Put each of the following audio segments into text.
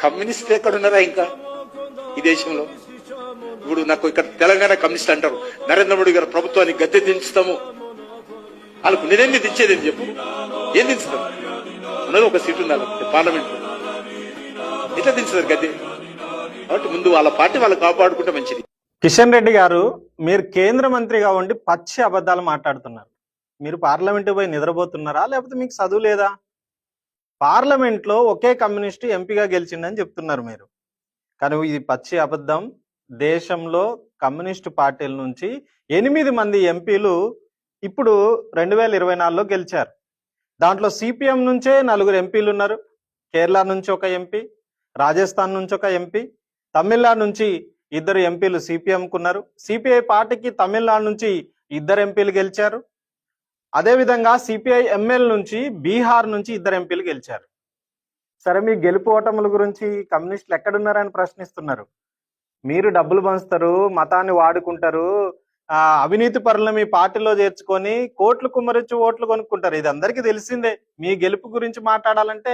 కమ్యూనిస్టులు ఎక్కడ ఉన్నారా ఇంకా ఈ దేశంలో? ఇప్పుడు నాకు ఇక్కడ తెలంగాణ కమ్యూనిస్ట్ అంటారు, నరేంద్ర మోడీ గారు ప్రభుత్వాన్ని గద్దె దించుతాము. వాళ్ళకు నేనేమి దించేది చెప్పు, ఏం దించుతాం? ఉన్నది ఒక సీటు ఉండాలి పార్లమెంట్ లో, ఎట్లా దించుతారు గద్దె? కాబట్టి ముందు వాళ్ళ పార్టీ వాళ్ళు కాపాడుకుంటే మంచిది. కిషన్ రెడ్డి గారు, మీరు కేంద్ర మంత్రిగా ఉండి పచ్చి అబద్ధాలు మాట్లాడుతున్నారు. మీరు పార్లమెంట్ పోయి నిద్రపోతున్నారా, లేకపోతే మీకు చదువు లేదా? పార్లమెంట్ లో ఒకే కమ్యూనిస్టు ఎంపీగా గెలిచిండని చెప్తున్నారు మీరు, కానీ ఇది పచ్చి అబద్ధం. దేశంలో కమ్యూనిస్టు పార్టీల నుంచి 8 మంది ఎంపీలు ఇప్పుడు 2024లో గెలిచారు. దాంట్లో సిపిఎం నుంచే 4 ఎంపీలు ఉన్నారు. కేరళ నుంచి ఒక ఎంపీ, రాజస్థాన్ నుంచి ఒక ఎంపీ, తమిళనాడు నుంచి 2 ఎంపీలు సిపిఎంకు ఉన్నారు. సిపిఐ పార్టీకి తమిళనాడు నుంచి 2 ఎంపీలు గెలిచారు. అదేవిధంగా సిపిఐ ఎంఎల్ నుంచి బీహార్ నుంచి 2 ఎంపీలు గెలిచారు. సరే, మీ గెలుపు ఓటముల గురించి కమ్యూనిస్టులు ఎక్కడున్నారని ప్రశ్నిస్తున్నారు. మీరు డబ్బులు పంచుతారు, మతాన్ని వాడుకుంటారు, అవినీతి పరులను మీ పార్టీలో చేర్చుకొని కోట్లు కుమ్మరించి ఓట్లు కొనుక్కుంటారు. ఇది అందరికీ తెలిసిందే. మీ గెలుపు గురించి మాట్లాడాలంటే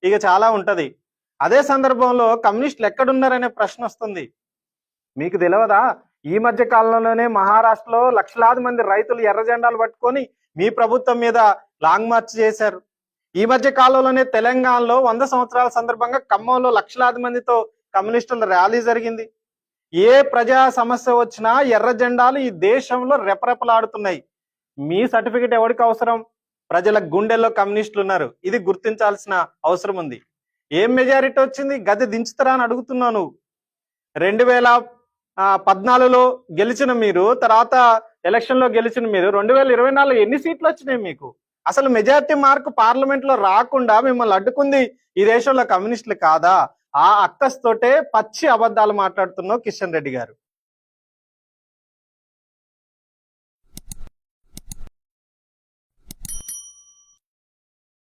ఇక చాలా ఉంటది. అదే సందర్భంలో కమ్యూనిస్టులు ఎక్కడున్నారనే ప్రశ్న వస్తుంది. మీకు తెలియదా? ఈ మధ్య కాలంలోనే మహారాష్ట్రలో లక్షలాది మంది రైతులు ఎర్ర జెండాలు పట్టుకొని మీ ప్రభుత్వం మీద లాంగ్ మార్చ్ చేశారు. ఈ మధ్య కాలంలోనే తెలంగాణలో 100 సంవత్సరాల సందర్భంగా ఖమ్మంలో లక్షలాది మందితో కమ్యూనిస్టుల ర్యాలీ జరిగింది. ఏ ప్రజా సమస్య వచ్చినా ఎర్ర జెండాలు ఈ దేశంలో రెపరెపలాడుతున్నాయి. మీ సర్టిఫికెట్ ఎవరికి అవసరం? ప్రజల గుండెల్లో కమ్యూనిస్టులు ఉన్నారు. ఇది గుర్తించాల్సిన అవసరం ఉంది. ఏం మెజారిటీ వచ్చింది? గద్దె దించుతారా అని అడుగుతున్నాను. 2014లో గెలిచిన మీరు, తర్వాత ఎలక్షన్ లో గెలిచిన మీరు, 2024లో ఎన్ని సీట్లు వచ్చినాయి మీకు? అసలు మెజారిటీ మార్కు పార్లమెంట్ లో రాకుండా మిమ్మల్ని అడ్డుకుంది ఈ దేశంలో కమ్యూనిస్టులు కాదా? ఆ అక్కస్తోటే పచ్చి అబద్ధాలు మాట్లాడుతున్నావు కిషన్ రెడ్డి గారు.